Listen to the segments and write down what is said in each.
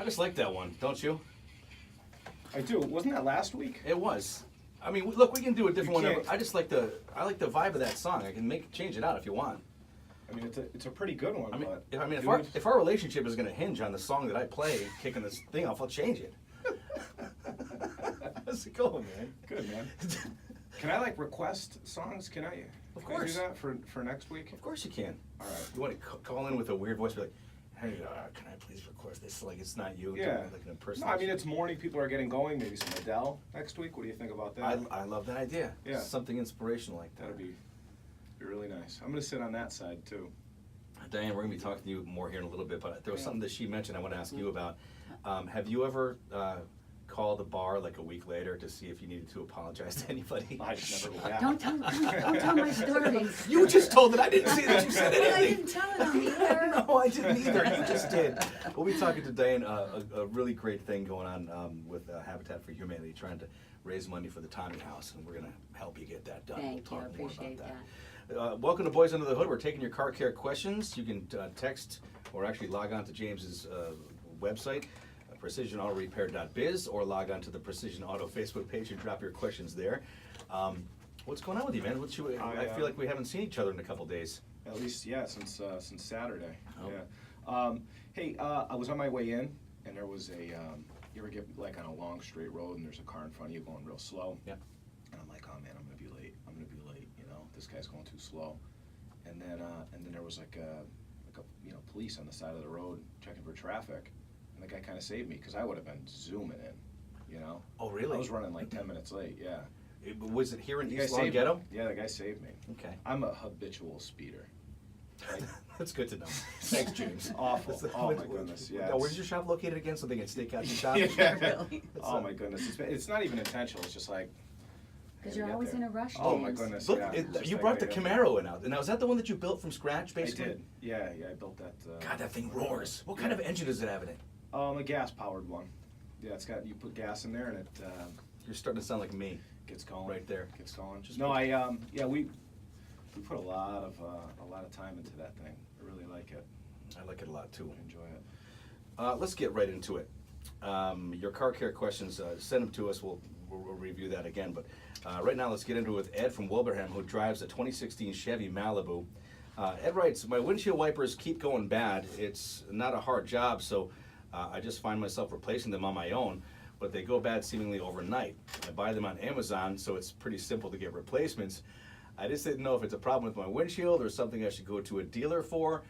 just like that one, don't you? I do. Wasn't that last week? It was. I mean, look, we can do a different You one. can't- I just like the vibe of that song. I can change it out if you want. I mean, it's a pretty good one. I mean, but if our relationship is going to hinge on the song that I play, kicking this thing off, I'll change it. How's it going, man? Good, man. Can I request songs? Can I? Of Can I course. do that for next week? Of course you can. All right. You want to call in with a weird voice, be like, "Hey, can I please request this?" Like it's not you. Yeah. Like an No, impersonation. I mean it's morning. People are getting going. Maybe some Adele next week. What do you think about that? I love that idea. Yeah. Something inspirational like that. That'd be really nice. I'm gonna sit on that side too. Diane, we're going to be talking to you more here in a little bit, but there was Yeah. something that she mentioned I want to ask you about. Have you ever called the bar like a week later to see if you needed to apologize to anybody? I just never go back. Don't tell my stories. You just told it. I didn't see that you said I anything. didn't tell it on the air. No, I didn't either. You just did. We'll be talking to Diane, a really great thing going on with Habitat for Humanity, trying to raise money for the Tommy House, and we're going to help you get that done. Thank you, We'll I talk more appreciate about that. Welcome to Boys Under the Hood. We're taking your car care questions. You can text or actually log on to James's website, precisionautorepair.biz, or log on to the Precision Auto Facebook page and drop your questions there. What's going on with you, man? I feel like we haven't seen each other in a couple days. At least, yeah, since Saturday. Oh. Yeah. Hey, I was on my way in, and there was a. You ever get on a long straight road, and there's a car in front of you going real slow? Yeah. And I'm like, oh man, I'm gonna be late. This guy's going too slow. And then there was police on the side of the road checking for traffic, and the guy kind of saved me because I would have been zooming in. Oh, really? I was running 10 minutes late. Yeah. Was it here in The guy East Long saved me. Ghetto? Yeah, the guy saved me. Okay. I'm a habitual speeder. Right? That's good to know. Thanks, James. Awful. Oh my goodness. Yeah. Now, where's your shop located again? So they can stake out your shop? Yeah. Really? Oh my goodness. It's not even intentional. It's just like. Because you're always in a rush, Oh my James. goodness. Look, Yeah. It's just you like, brought the I gotta- Camaro in out. Now, is that the one that you built from scratch, I basically? did. Yeah, I built that. God, that thing roars. What kind of engine does it have in it? A gas-powered one. Yeah, it's got. You put gas in there and it You're starting to sound like me. gets going. Right there. Gets going. Just No, put- we put a lot of time into that thing. I really like it. I like it a lot, too. I enjoy it. Let's get right into it. Your car care questions, send them to us. We'll review that again. But right now, let's get into it with Ed from Wilbraham, who drives a 2016 Chevy Malibu. Ed writes, my windshield wipers keep going bad. It's not a hard job, so I just find myself replacing them on my own, but they go bad seemingly overnight. I buy them on Amazon, so it's pretty simple to get replacements. I just didn't know if it's a problem with my windshield or something I should go to a dealer for.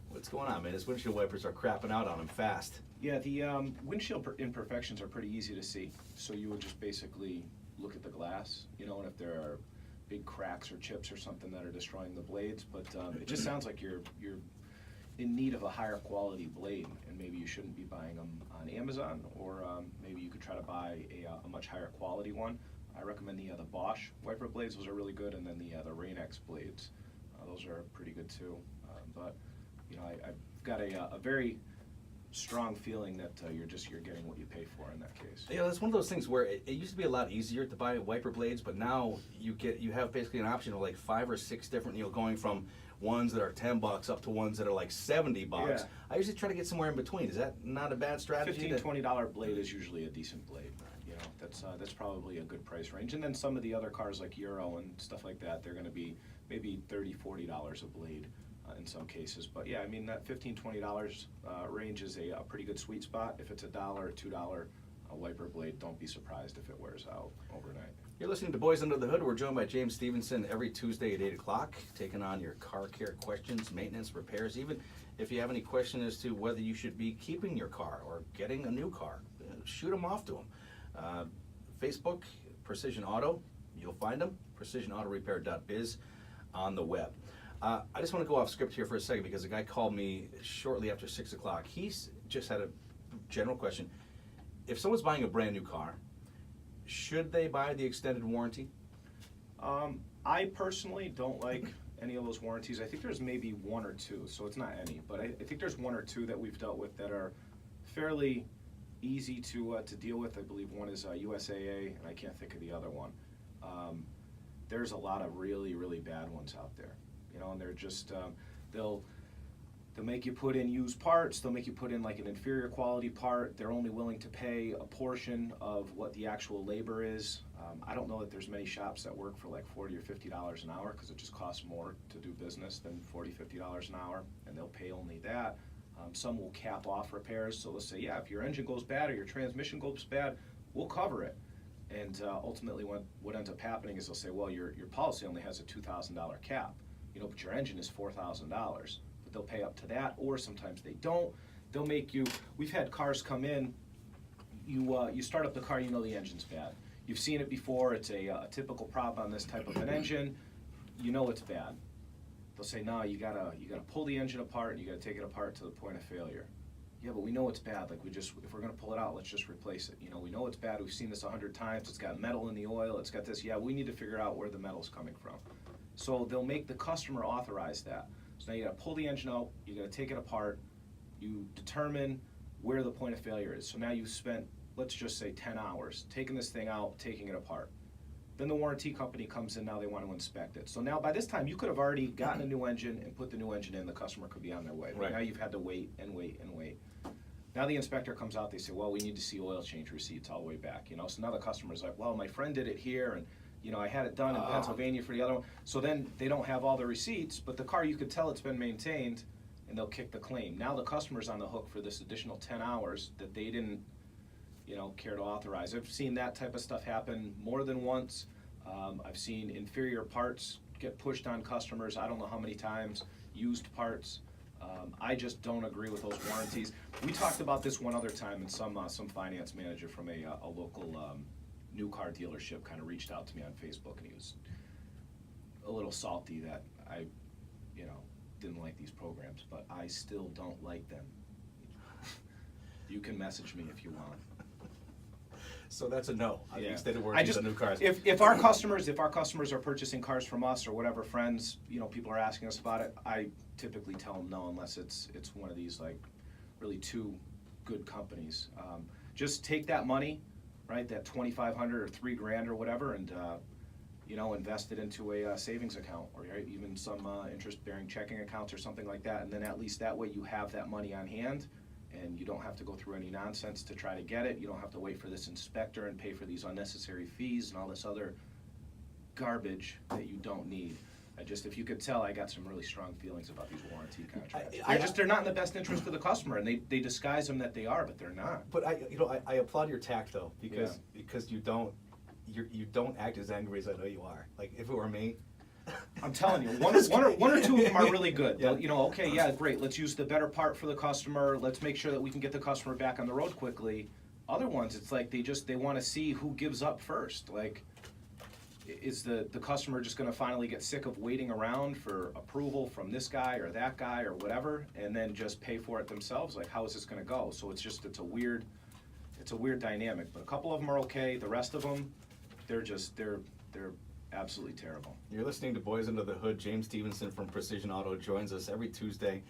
What's going on, man? His windshield wipers are crapping out on him fast. Yeah, the windshield imperfections are pretty easy to see. So you would just basically look at the glass, and if there are big cracks or chips or something that are destroying the blades. But it just sounds like you're in need of a higher quality blade, and maybe you shouldn't be buying them on Amazon, or maybe you could try to buy a much higher quality one. I recommend the Bosch wiper blades; those are really good, and then the Rain-X blades, those are pretty good too. But I've got a very strong feeling that you're getting what you pay for in that case. Yeah, that's one of those things where it used to be a lot easier to buy wiper blades, but now you have basically an option of like 5 or 6 different, going from ones that are $10 up to ones that are like $70. Yeah. I usually try to get somewhere in between. Is that not a bad strategy? $15-$20 blade is usually a decent blade. That's probably a good price range. And then some of the other cars like Euro and stuff like that, they're going to be maybe $30-$40 a blade in some cases. But yeah, I mean that $15-$20 range is a pretty good sweet spot. If it's $1 or $2 wiper blade, don't be surprised if it wears out overnight. You're listening to Boys Under the Hood. We're joined by James Stevenson every Tuesday at 8 o'clock, taking on your car care questions, maintenance, repairs, even if you have any question as to whether you should be keeping your car or getting a new car, shoot them off to them. Facebook, Precision Auto, you'll find them, precisionautorepair.biz on the web. I just want to go off script here for a second because a guy called me shortly after 6 o'clock. He's just had a general question. If someone's buying a brand new car, should they buy the extended warranty? I personally don't like any of those warranties. I think there's maybe 1 or 2, so it's not any, but I think there's 1 or 2 that we've dealt with that are fairly easy to deal with. I believe one is USAA, and I can't think of the other one. There's a lot of really, really bad ones out there, and they're just They'll make you put in used parts. They'll make you put in like an inferior quality part. They're only willing to pay a portion of what the actual labor is. I don't know that there's many shops that work for like $40 or $50 an hour, because it just costs more to do business than $40, $50 an hour, and they'll pay only that. Some will cap off repairs. So let's say, yeah, if your engine goes bad or your transmission goes bad, we'll cover it. And ultimately what ends up happening is they'll say, well, your policy only has a $2,000 cap, but your engine is $4,000. But they'll pay up to that, or sometimes they don't. They'll make you, we've had cars come in, you start up the car, the engine's bad. You've seen it before, it's a typical problem on this type of an engine, it's bad. They'll say, no, you gotta pull the engine apart, and you gotta take it apart to the point of failure. Yeah, but we know it's bad. Like if we're gonna pull it out, let's just replace it. We know it's bad. We've seen this 100 times. It's got metal in the oil. It's got this. Yeah, we need to figure out where the metal's coming from. So they'll make the customer authorize that. So now you gotta pull the engine out. You gotta take it apart. You determine where the point of failure is. So now you've spent, let's just say, 10 hours taking this thing out, taking it apart. Then the warranty company comes in, now they want to inspect it. So now by this time, you could have already gotten a new engine and put the new engine in, the customer could be on their way. Right. Now you've had to wait and wait and wait. Now the inspector comes out, they say, well, we need to see oil change receipts all the way back. So now the customer's like, well, my friend did it here, and I had it done in Pennsylvania for the other one. So then they don't have all the receipts, but the car, you could tell it's been maintained, and they'll kick the claim. Now the customer's on the hook for this additional 10 hours that they didn't care to authorize. I've seen that type of stuff happen more than once. I've seen inferior parts get pushed on customers, I don't know how many times, used parts. I just don't agree with those warranties. We talked about this one other time, and some finance manager from a local new car dealership kind of reached out to me on Facebook, and he was a little salty that I didn't like these programs, but I still don't like them. You can message me if you want. So that's a no on the Yeah. extended warranties on new cars. If our customers are purchasing cars from us or whatever, friends, people are asking us about it, I typically tell them no, unless it's one of these like really two good companies. Just take that money, right, that $2,500 or $3,000 or whatever, and invest it into a savings account, or even some interest-bearing checking accounts or something like that, and then at least that way you have that money on hand. And you don't have to go through any nonsense to try to get it. You don't have to wait for this inspector and pay for these unnecessary fees and all this other garbage that you don't need. If you could tell, I got some really strong feelings about these warranty contracts. They're not in the best interest of the customer, and they disguise them that they are, but they're not. But I applaud your tact though, because you don't act as angry as I know you are. Like if it were me. I'm telling you, one or two of them are really good. Yeah. Okay, yeah, great. Let's use the better part for the customer. Let's make sure that we can get the customer back on the road quickly. Other ones, it's like they want to see who gives up first. Like, is the customer just going to finally get sick of waiting around for approval from this guy or that guy or whatever, and then just pay for it themselves? Like, how is this going to go? So it's a weird dynamic. But a couple of them are okay. The rest of them, they're absolutely terrible. You're listening to Boys Under the Hood. James Stevenson from Precision Auto joins us every Tuesday.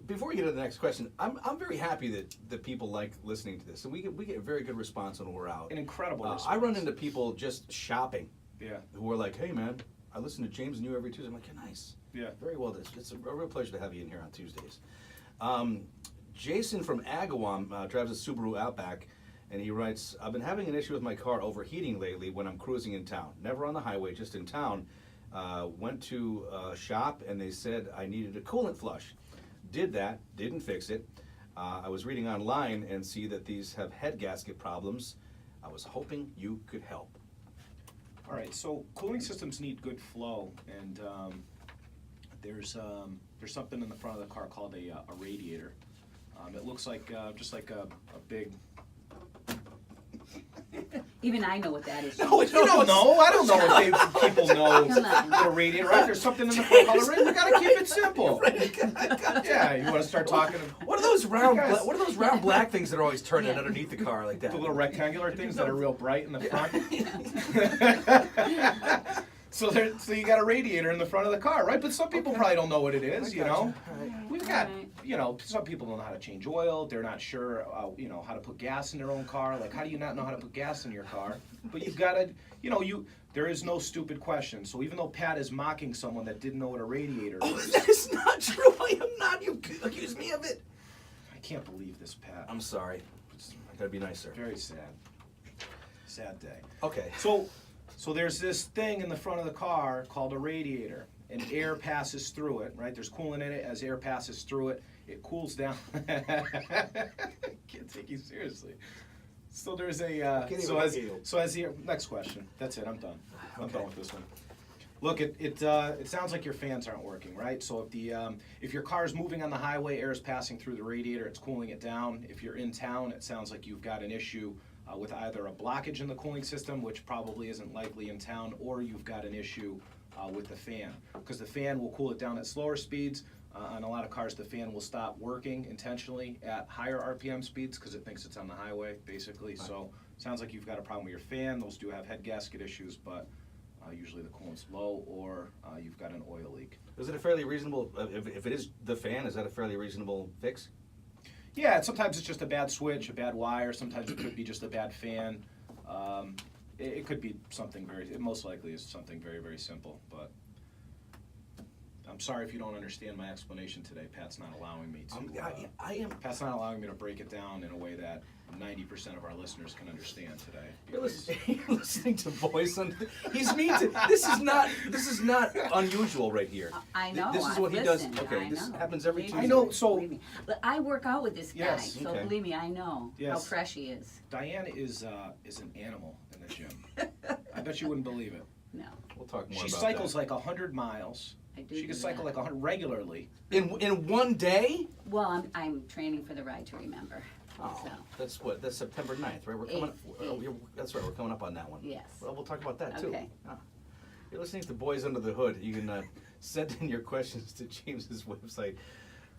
Before we get to the next question, I'm very happy that people like listening to this. So we get a very good response when we're out. An incredible response. I run into people just shopping. Yeah. Who are like, hey man, I listen to James and you every Tuesday. I'm like, yeah, nice. Yeah. Very well. It's a real pleasure to have you in here on Tuesdays. Jason from Agawam drives a Subaru Outback. And he writes, I've been having an issue with my car overheating lately when I'm cruising in town. Never on the highway, just in town. Went to a shop and they said I needed a coolant flush. Did that, didn't fix it. I was reading online and see that these have head gasket problems. I was hoping you could help. All right, so cooling systems need good flow, and there's something in the front of the car called a radiator. It looks like just like a big. Even I know what that is. No, you don't know. I don't know if people know what a radiator. Right? There's something in the front called a radiator. We gotta keep it simple. Yeah, you want to start talking. What are those round black things that are always turning underneath the car like that? The little rectangular things that are real bright in the front. So you got a radiator in the front of the car, right? But some people probably don't know what it is, you know. All right. We've got, Right. you know, some people don't know how to change oil. They're not sure, you know, how to put gas in their own car. Like, how do you not know how to put gas in your car? But you've got to, you know, there is no stupid question. So even though Pat is mocking someone that didn't know what a radiator Oh, is, that is not true. I am not. You accuse me of it. I can't believe this, Pat. I'm sorry. I gotta be nicer. Very sad. Sad day. Okay. So there's this thing in the front of the car called a radiator, and air passes through it, right? There's coolant in it. As air passes through it, it cools down. Can't take you seriously. So there's a so as the next question. That's it. I'm done. I'm done with this one. Look, it sounds like your fans aren't working, right? So if your car is moving on the highway, air is passing through the radiator, it's cooling it down. If you're in town, it sounds like you've got an issue with either a blockage in the cooling system, which probably isn't likely in town, or you've got an issue with the fan, because the fan will cool it down at slower speeds. On a lot of cars, the fan will stop working intentionally at higher RPM speeds because it thinks it's on the highway, basically. So sounds like you've got a problem with your fan. Those do have head gasket issues, but usually the coolant's low, or you've got an oil leak. Is it a fairly reasonable, if it is the fan, is that a fairly reasonable fix? Yeah, sometimes it's just a bad switch, a bad wire. Sometimes it could be just a bad fan. It could be something it most likely is something very, very simple, but I'm sorry if you don't understand my explanation today. Pat's not allowing me to. I am. Pat's not allowing me to break it down in a way that 90% of our listeners can understand today. You're listening to Boys on. He's mean to. This is not unusual right here. I know. This is what he does. Okay, this happens every Tuesday. I know. So, Believe me. But I work out with this guy, Yes, so okay. believe me, I know how Yes. fresh he is. Diane is an animal in the gym. I bet you wouldn't believe it. No, We'll talk more She about cycles that. like 100 miles. I do. She do can cycle that. like 100 regularly. In one day. Well, I'm training for the Ride to Remember. Oh, So that's September 9th, right? We're coming. That's right. We're coming up on that one. yes. Well, we'll talk about that too. Okay. Ah. You're listening to Boys Under the Hood. You can send in your questions to James's website,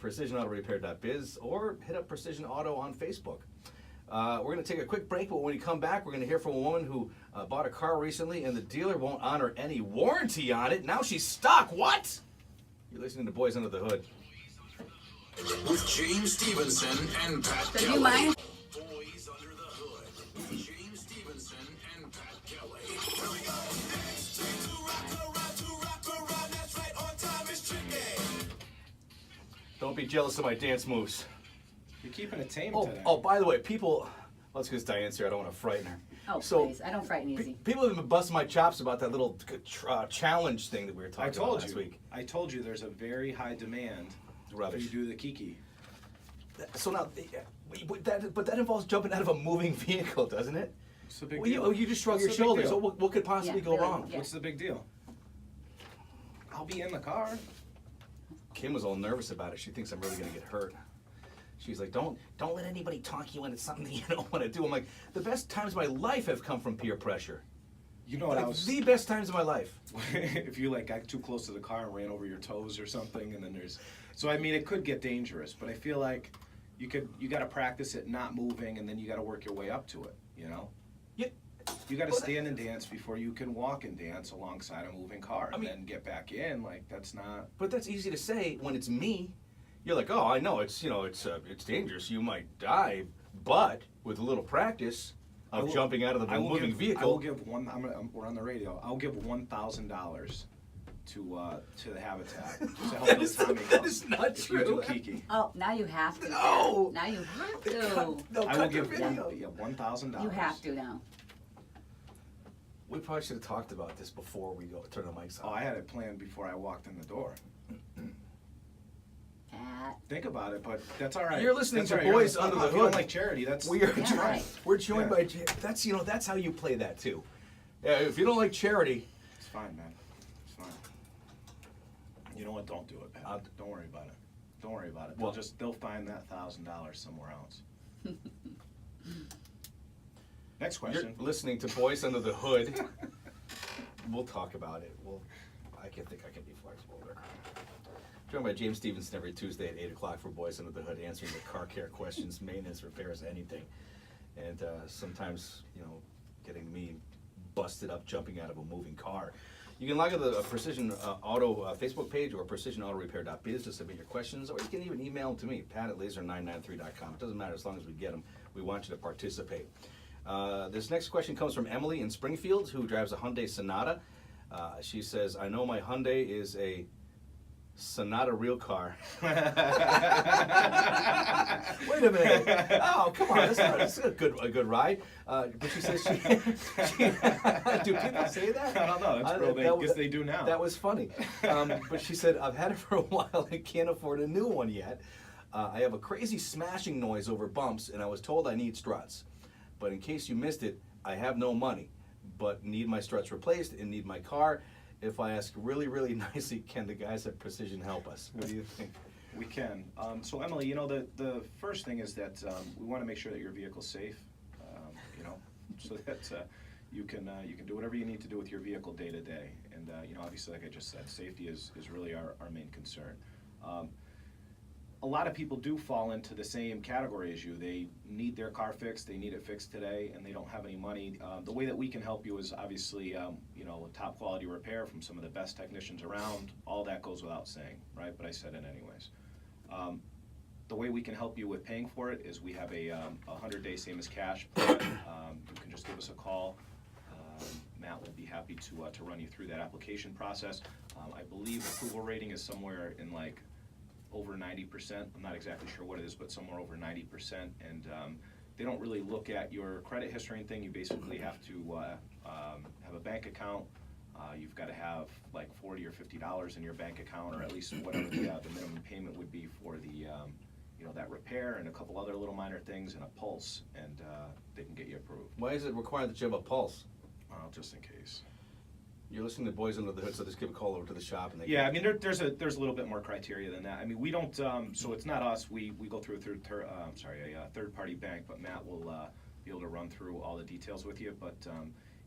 precisionautorepair.biz, or hit up Precision Auto on Facebook. We're going to take a quick break, but when we come back, we're going to hear from a woman who bought a car recently, and the dealer won't honor any warranty on it. Now she's stuck. What? You're listening to Boys Under the Hood. With James Stevenson and Pat So do Kelly. you mind? Boys Under the Hood. With James Stevenson and Pat Kelly. Don't be jealous of my dance moves. You're keeping it tame Oh, today. by the way, people. Well, it's because Diane's here. I don't want to frighten her. Oh, So, please. I don't frighten easy. People have been busting my chops about that little challenge thing that we were I talking about told last you. week. I told you there's a very high demand Rubbish. if you do the Kiki. So now, but that involves jumping out of a moving vehicle, doesn't it? What's the big Well, deal? you just shrug What's your the big shoulders. deal? So what could possibly Yeah, go really, wrong? yeah. What's the big deal? I'll be in the car. Kim was all nervous about it. She thinks I'm really going to get hurt. She's like, don't let anybody talk you into something that you don't want to do. I'm like, the best times of my life have come from peer pressure. You know what I Like, was... the best times of my life. if you like got too close to the car and ran over your toes or something, and then there's... So, I mean, it could get dangerous, but I feel like you got to practice it not moving, and then you got to work your way up to it, you know? Yeah. You got to stand and dance before you can walk and dance alongside a moving car, and mean- then get back in. Like, that's not... But that's easy to say when it's me. You're like, oh, I know it's dangerous. You might die, but with a little practice of jumping out of the moving vehicle. I will give we're on the radio. I'll give $1,000 to the Habitat to help That those is- Tommy that Guns is not if you do true. Kiki. Oh, now you have to. No. Now you have to. No, I will cut the give video. $1,000. You have to now. We probably should have talked about this before we turn the mics Oh, on. I had it planned before I walked in the door. Pat. Think about it, but that's all right. You're listening That's to all right. You're Boys on Under spot. the If you don't Hood. like charity, that's We are Yeah, right. we're joined Yeah. by that's how you play that too. Yeah, if you don't like charity, It's fine, man. It's fine. You know what? Don't do it, Pat. Don't worry about it. Don't worry about it. Well- They'll find that $1,000 somewhere else. Next you're question. listening to Boys Under the Hood. We'll talk about it. I can think I can be flexible there. Joined by James Stevenson every Tuesday at 8 o'clock for Boys Under the Hood, answering the car care questions, maintenance, repairs, anything. And sometimes, getting me busted up jumping out of a moving car. You can log on to the Precision Auto Facebook page or precisionautorepair.biz to submit your questions, or you can even email them to me, pat@laser993.com. It doesn't matter as long as we get them. We want you to participate. This next question comes from Emily in Springfield, who drives a Hyundai Sonata. She says, I know my Hyundai is a Sonata real car. Wait a minute. Oh, come on. That's a good ride. But she says do people say that? I don't know. That's real. I guess they do now. That was funny. But she said, I've had it for a while and can't afford a new one yet. I have a crazy smashing noise over bumps, and I was told I need struts. But in case you missed it, I have no money, but need my struts replaced and need my car. If I ask really, really nicely, can the guys at Precision help us? What do you think? We can. So Emily, you know, the first thing is that we want to make sure that your vehicle's safe, you know, so that you can do whatever you need to do with your vehicle day to day. And, you know, obviously, like I just said, safety is really our main concern. A lot of people do fall into the same category as you. They need their car fixed, they need it fixed today, and they don't have any money. The way that we can help you is obviously, you know, a top quality repair from some of the best technicians around. All that goes without saying, right? But I said it anyways. The way we can help you with paying for it is we have a 100-day same as cash plan. You can just give us a call. Matt will be happy to run you through that application process. I believe approval rating is somewhere in like over 90%. I'm not exactly sure what it is, but somewhere over 90%. And they don't really look at your credit history and thing. You basically have to have a bank account. You've got to have like $40 or $50 in your bank account, or at least whatever the minimum payment would be for the you know, that repair, and a couple other little minor things, and a pulse, and they can get you approved. Why is it required that you have a pulse? Just in case. You're listening to Boys Under the Hood, so just give a call over to the shop and they Yeah, I mean, there's a little bit more criteria than that. I mean, we don't, so it's not us. We go through a third-party bank, but Matt will be able to run through all the details with you. But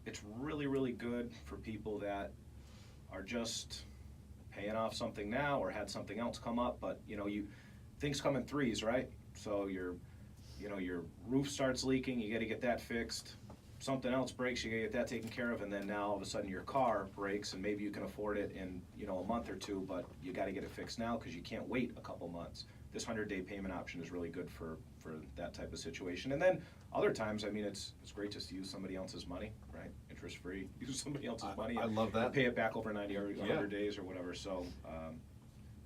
it's really, really good for people that are just paying off something now or had something else come up. But you know, things come in threes, right? So your roof starts leaking, you got to get that fixed. Something else breaks, you gotta get that taken care of, and then now all of a sudden your car breaks, and maybe you can afford it in, you know, a month or two, but you gotta get it fixed now because you can't wait a couple months. This 100-day payment option is really good for that type of situation. And then other times, I mean, it's great just to use somebody else's money, right? Interest free, use somebody else's money. I love that. Pay it back over 90 or 100 days or whatever. So,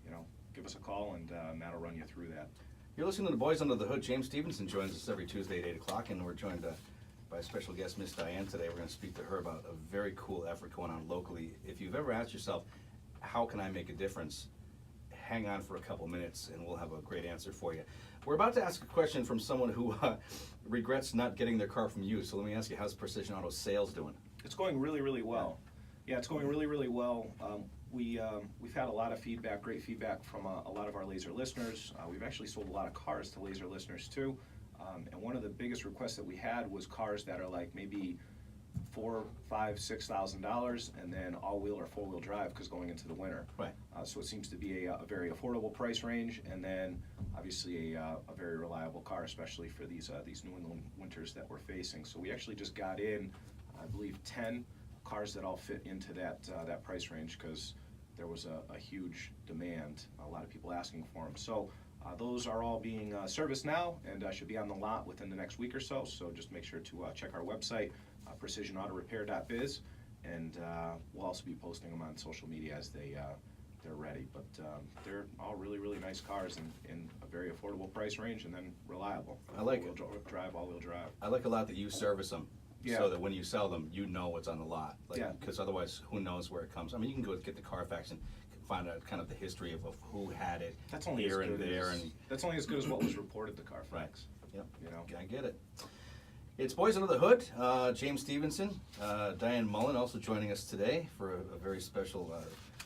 you know, give us a call, and Matt will run you through that. You're listening to the Boys Under the Hood. James Stevenson joins us every Tuesday at 8 o'clock, and we're joined by special guest Miss Dianne today. We're going to speak to her about a very cool effort going on locally. If you've ever asked yourself, how can I make a difference? Hang on for a couple minutes and we'll have a great answer for you. We're about to ask a question from someone who regrets not getting their car from you. So let me ask you, how's Precision Auto sales doing? It's going really, really well. Yeah, it's going really, really well. We've had a lot of feedback, great feedback from a lot of our laser listeners. We've actually sold a lot of cars to laser listeners too. And one of the biggest requests that we had was cars that are like maybe $4,000, $5,000, $6,000, and then all-wheel or four-wheel drive, because going into the winter. Right. So it seems to be a very affordable price range, and then obviously a very reliable car, especially for these New England winters that we're facing. So we actually just got in, I believe, 10 cars that all fit into that price range, because there was a huge demand, a lot of people asking for them. So those are all being serviced now, and should be on the lot within the next week or so. So just make sure to check our website, precisionautorepair.biz, and we'll also be posting them on social media as they're ready. But they're all really, really nice cars in a very affordable price range, and then reliable. I like all-wheel drive, all-wheel drive. I like a lot that you service them. Yeah. So that when you sell them, you know what's on the lot. Yeah. Because otherwise, who knows where it comes. I mean, you can go get the Carfax and find out kind of the history of who had it That's only here as and good there. as, And that's only as good as what was reported to Carfax. right. Yep. You know. I get it. It's Boys Under the Hood. James Stevenson, Dianne Mullin also joining us today for a very special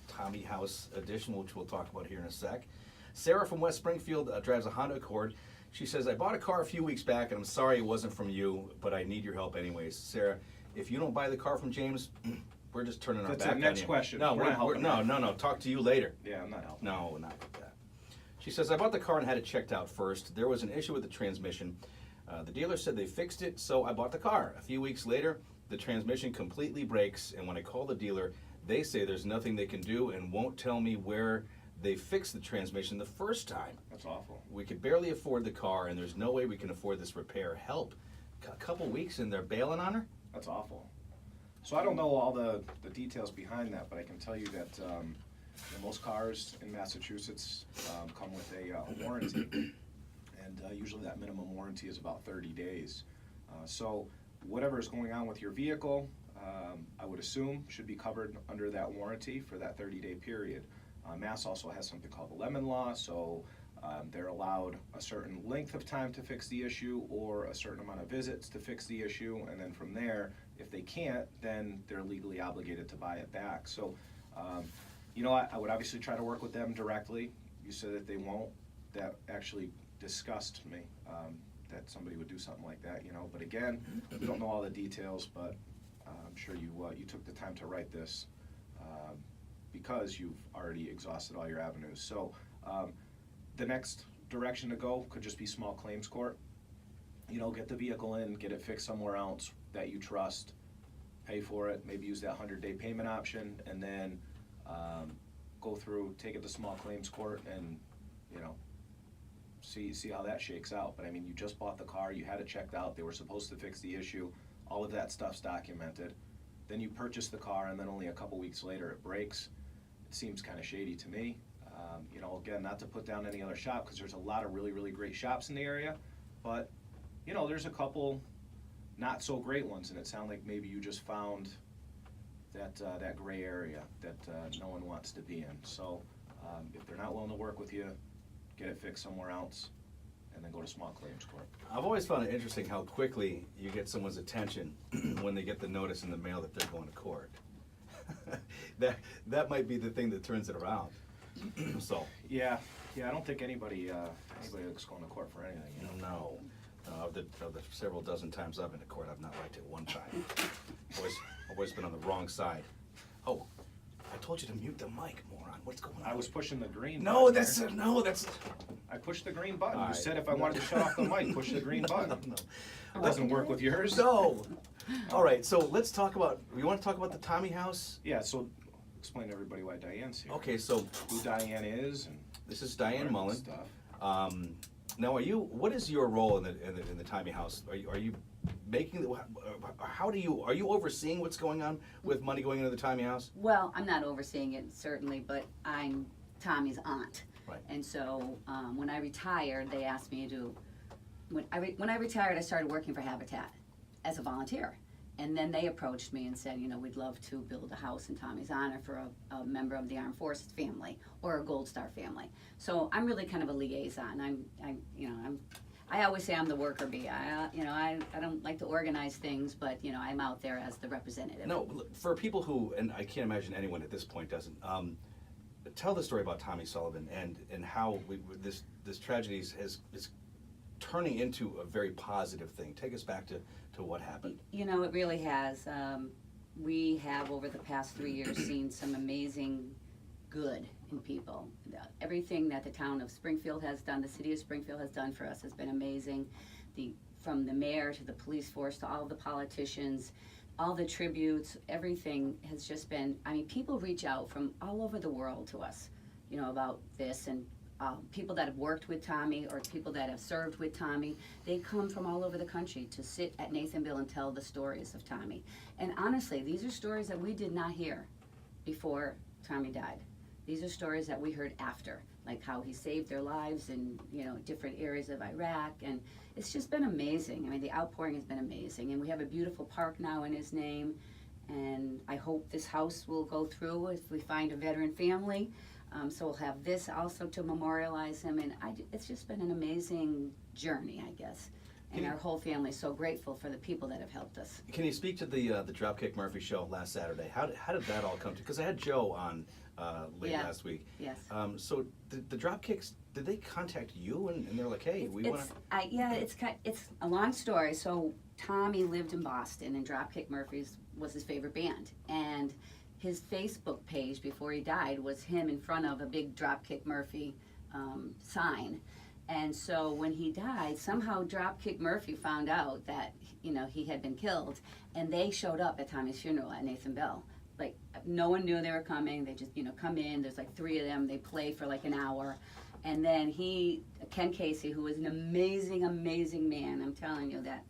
Tommy House edition, which we'll talk about here in a sec. Sarah from West Springfield drives a Honda Accord. She says, I bought a car a few weeks back, and I'm sorry it wasn't from you, but I need your help anyways. Sarah, if you don't buy the car from James, we're just turning our That's back the next on you. question. No, We're not helping no. Talk to you later. Yeah, I'm not helping. No, not with that. She says, I bought the car and had it checked out first. There was an issue with the transmission. The dealer said they fixed it, so I bought the car. A few weeks later, the transmission completely breaks, and when I call the dealer, They say there's nothing they can do and won't tell me where they fixed the transmission the first time. That's awful. We could barely afford the car, and there's no way we can afford this repair. Help. A couple weeks and they're bailing on her? That's awful. So I don't know all the details behind that, but I can tell you that most cars in Massachusetts come with a warranty, and usually that minimum warranty is about 30 days. So whatever is going on with your vehicle, I would assume should be covered under that warranty for that 30-day period. Mass also has something called the lemon law, so they're allowed a certain length of time to fix the issue or a certain amount of visits to fix the issue, and then from there, if they can't, then they're legally obligated to buy it back. So, I would obviously try to work with them directly. You said that they won't. That actually disgusts me, that somebody would do something like that, But again, we don't know all the details, but I'm sure you took the time to write this because you've already exhausted all your avenues. So the next direction to go could just be small claims court. Get the vehicle in, get it fixed somewhere else that you trust, pay for it, maybe use that 100-day payment option, and then go through, take it to small claims court and, see how that shakes out. But I mean, you just bought the car, you had it checked out, they were supposed to fix the issue, all of that stuff's documented. Then you purchase the car, and then only a couple weeks later it breaks. It seems kind of shady to me. Again, not to put down any other shop, because there's a lot of really, really great shops in the area, but, there's a couple not so great ones, and it sounds like maybe you just found that gray area that no one wants to be in. So if they're not willing to work with you, get it fixed somewhere else, and then go to small claims court. I've always found it interesting how quickly you get someone's attention when they get the notice in the mail that they're going to court. That might be the thing that turns it around. So. Yeah, I don't think anybody that's going to court for anything. No. Of the several dozen times I've been to court, I've not liked it one time. Always been on the wrong side. Oh, I told you to mute the mic, moron. What's going on? I was pushing the green No, button that's there. I I pushed the green button. All You right. said if I wanted to shut off the mic, push the green button. No. It doesn't work with yours. No. All right, so let's talk about. You want to talk about the Tommy house? Yeah, so explain to everybody why Diane's here. Okay, so Who Diane is and this is Dianne Mullin. stuff. Now, what is your role in the Tommy house? Are you making are you overseeing what's going on with money going into the Tommy house? Well, I'm not overseeing it certainly, but I'm Tommy's aunt. Right. And so when I retired, they asked me to. When I retired, I started working for Habitat as a volunteer. And then they approached me and said, we'd love to build a house in Tommy's honor for a member of the Armed Forces family or a Gold Star family. So I'm really kind of a liaison. I always say I'm the worker bee. I don't like to organize things, but I'm out there as the representative. No, for people who, and I can't imagine anyone at this point doesn't. Tell the story about Tommy Sullivan and how this tragedy is turning into a very positive thing. Take us back to what happened. It really has. We have, over the past 3 years, seen some amazing good in people. Everything that the town of Springfield has done, the city of Springfield has done for us has been amazing. From the mayor to the police force to all the politicians, all the tributes, everything has just been, people reach out from all over the world to us, about this, and people that have worked with Tommy or people that have served with Tommy, they come from all over the country to sit at Nathanville and tell the stories of Tommy. And honestly, these are stories that we did not hear before Tommy died. These are stories that we heard after, like how he saved their lives in different areas of Iraq, and it's just been amazing. The outpouring has been amazing, and we have a beautiful park now in his name, and I hope this house will go through if we find a veteran family. So we'll have this also to memorialize him, and it's just been an amazing journey, I guess. And our whole family is so grateful for the people that have helped us. Can you speak to the Dropkick Murphy show last Saturday? How did that all come to? Because I had Joe on late last week. Yes. So the Dropkicks, did they contact you and they're like, hey, we want to? It's a long story. So Tommy lived in Boston, and Dropkick Murphys was his favorite band, and his Facebook page before he died was him in front of a big Dropkick Murphy sign. And so when he died, somehow Dropkick Murphy found out that he had been killed, and they showed up at Tommy's funeral at Nathanville. like, no one knew they were coming. They just, come in. There's like 3 of them. They play for like an hour. And then Ken Casey, who is an amazing, amazing man. I'm telling you that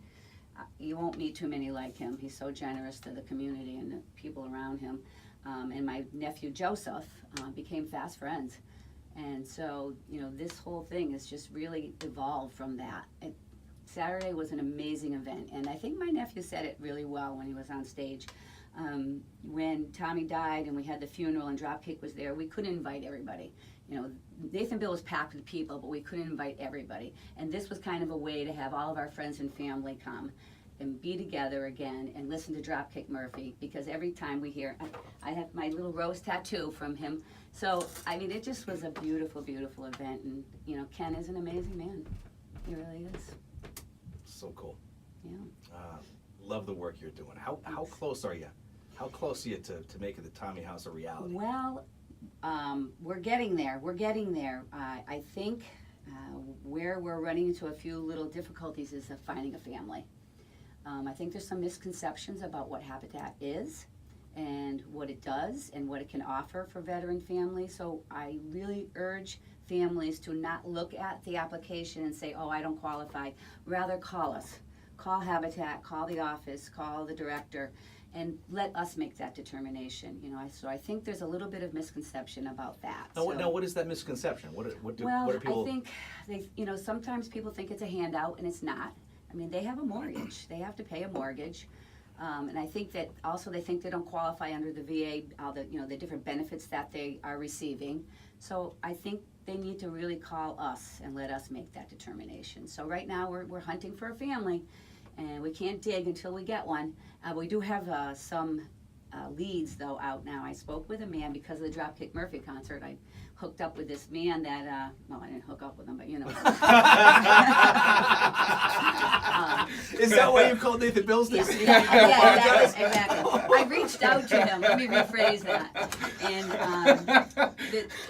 you won't meet too many like him. He's so generous to the community and the people around him. And my nephew Joseph became fast friends. And so, this whole thing has just really evolved from that. Saturday was an amazing event. And I think my nephew said it really well when he was on stage. When Tommy died and we had the funeral and Dropkick was there, we couldn't invite everybody. Nathanville was packed with people, but we couldn't invite everybody. And this was kind of a way to have all of our friends and family come and be together again and listen to Dropkick Murphy, because every time we hear, I have my little rose tattoo from him. So, it just was a beautiful, beautiful event. And, Ken is an amazing man. He really is. So cool. Yeah. Love the work you're doing. How close are you? How close are you to making the Tommy House a reality? Well, we're getting there. We're getting there. I think where we're running into a few little difficulties is finding a family. I think there's some misconceptions about what Habitat is and what it does and what it can offer for veteran families. So I really urge families to not look at the application and say, oh, I don't qualify. Rather call us. Call Habitat, call the office, call the director, and let us make that determination. So I think there's a little bit of misconception about that. Now, what is that misconception? What are people? I think sometimes people think it's a handout, and it's not. They have a mortgage. They have to pay a mortgage. And I think that also they think they don't qualify under the VA, all the the different benefits that they are receiving. So I think they need to really call us and let us make that determination. So right now we're hunting for a family, and we can't dig until we get one. We do have some leads though out now. I spoke with a man because of the Dropkick Murphy concert. I hooked up with this man that, I didn't hook up with him, but Is that why you called Nathan Bill Stacy? Yeah, exactly. I reached out to him. Let me rephrase that.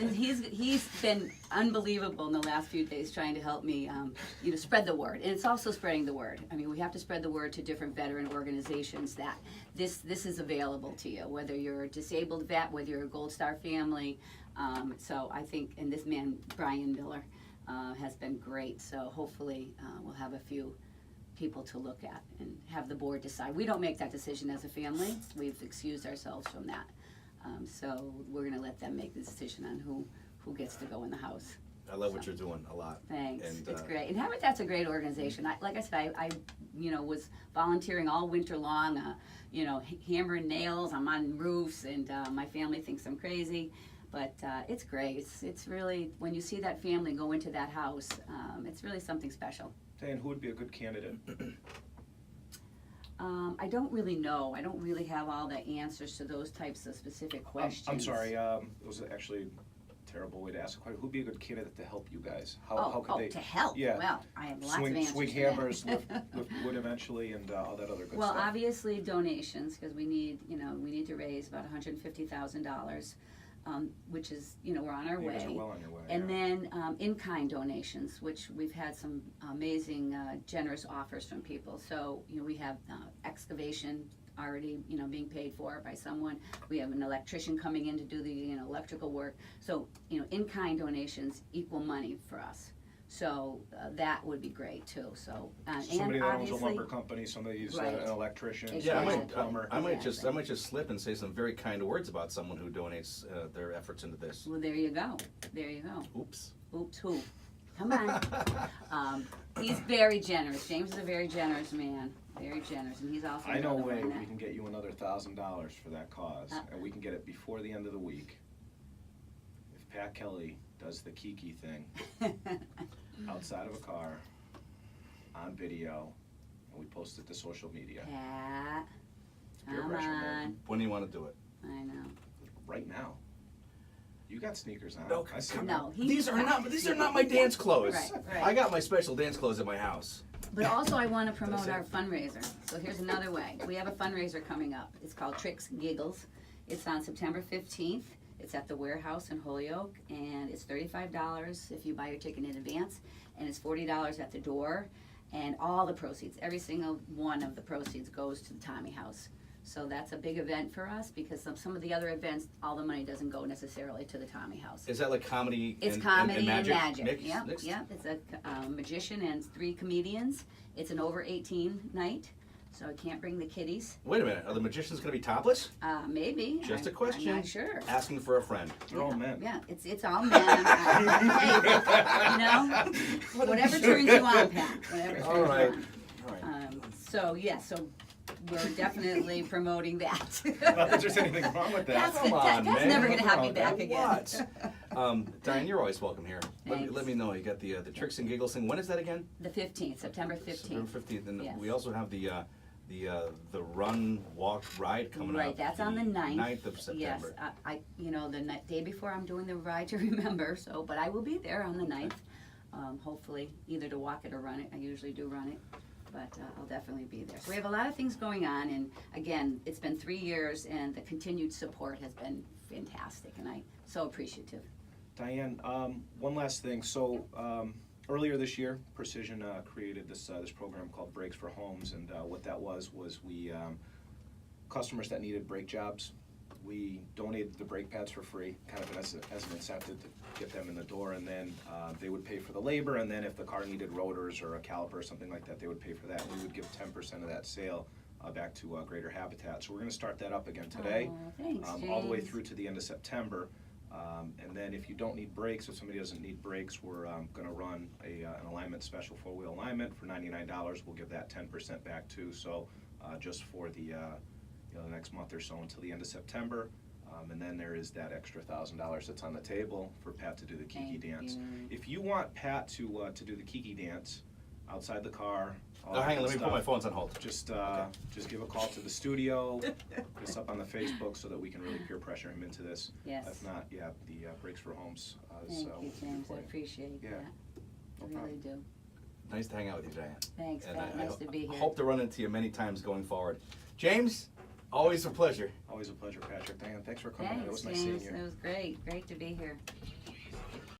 And he's been unbelievable in the last few days trying to help me, spread the word. And it's also spreading the word. We have to spread the word to different veteran organizations that this is available to you, whether you're a disabled vet, whether you're a Gold Star family. So I think, and this man, Brian Miller, has been great. So hopefully we'll have a few people to look at and have the board decide. We don't make that decision as a family. We've excused ourselves from that. So we're going to let them make the decision on who gets to go in the house. I love what you're doing a lot. Thanks. And, it's great. And Habitat's a great organization. Like I said, I was volunteering all winter long, hammering nails. I'm on roofs, and my family thinks I'm crazy. But it's great. It's really, when you see that family go into that house, it's really something special. Dan, who would be a good candidate? I don't really know. I don't really have all the answers to those types of specific questions. I'm sorry. It was actually a terrible way to ask a question. Who'd be a good candidate to help you guys? How could they? To help? Yeah. Well, I have lots of answers swing to hammers, that. lift wood eventually, and all that other good Well, stuff. obviously donations, because we need to raise about $150,000. Which is, we're on our You way. guys are well on your way. And yeah. then in-kind donations, which we've had some amazing, generous offers from people. So, we have excavation already, being paid for by someone. We have an electrician coming in to do the, electrical work. So, in-kind donations equal money for us. So that would be great too. So Somebody and that owns a obviously, lumber company, somebody's Right. an electrician, Yeah, I somebody's a plumber. might just slip and say some very kind words about someone who donates their efforts into this. well, there you go. There you go. Oops. Oops, who? Come on. He's very generous. James is a very generous man. Very generous, and he's also I know a another way one we can get you another $1,000 for that cause, and we can get it before the end of the week. If Pat Kelly does the Kiki thing outside of a car, on video, and we post it to social media. Pat, Peer come pressure, on. man. When do you want to do it? I know. Right now. You got sneakers on. No, I see come them. No, These are not my dance clothes. Right. I got my special dance clothes at my house. But also I want to promote our fundraiser. So here's another way. We have a fundraiser coming up. It's called Tricks and Giggles. It's on September 15th. It's at the Warehouse in Holyoke, and it's $35 if you buy your ticket in advance, and it's $40 at the door. And all the proceeds, every single one of the proceeds goes to the Tommy House. So that's a big event for us because some of the other events, all the money doesn't go necessarily to the Tommy House. Is that like comedy It's and, comedy and magic? Yep, Mixed? yep. It's a magician and 3 comedians. It's an over 18 night, so I can't bring the kiddies. Wait a minute, are the magicians gonna be topless? Maybe. Just a I'm question. not sure. Asking for a friend. They're all men. Yeah, it's all men. Hey, you know, whatever turns you on, Pat. Whatever turns All right. you on. All right. So we're definitely promoting that. Not that there's anything wrong with that. Come on, that's man. never gonna have me Come back on, again. What? Diane, you're always welcome here. Thanks. Let me know. You got the Tricks and Giggles thing. When is that again? The 15th, September 15th. September 15th. And Yes. we also have the run, walk, ride coming up. Right, that's on the 9th. 9th of September. Yes, I the day before I'm doing the Ride to Remember, but I will be there on the 9th. Hopefully, either to walk it or run it. I usually do run it, but I'll definitely be there. So we have a lot of things going on, and again, it's been 3 years, and the continued support has been fantastic, and I'm so appreciative. Diane, one last thing. So earlier this year, Precision created this program called Brakes for Homes, and what that was we customers that needed brake jobs, we donated the brake pads for free, kind of as an incentive to get them in the door, and then they would pay for the labor, and then if the car needed rotors or a caliper or something like that, they would pay for that. We would give 10% of that sale back to Greater Habitat. So we're going to start that up again today, Oh, thanks, all the way James. through to the end of September. And then if you don't need brakes, if somebody doesn't need brakes, we're going to run an alignment special 4-wheel alignment for $99. We'll give that 10% back too. So just for the the next month or so until the end of September. And then there is that extra $1,000 that's on the table for Pat to do the Kiki Thank dance. you. If you want Pat to do the Kiki dance outside the car, all Oh, that hang on, good let me put stuff, my phones on hold. just give a call to the studio, put us up on the Facebook so that we can really peer pressure him into this. Yes. If not, the Brakes for Homes. Thank you, James. I recording. appreciate Yeah. that. No I really problem. do. Nice to hang out with you, Diane. Thanks, And Pat. Nice to be here. hope to run into you many times going forward. James, always a pleasure. Always a pleasure, Patrick. Diane, thanks for coming in. It Thanks, was nice seeing James. you. It was great. Great to be here.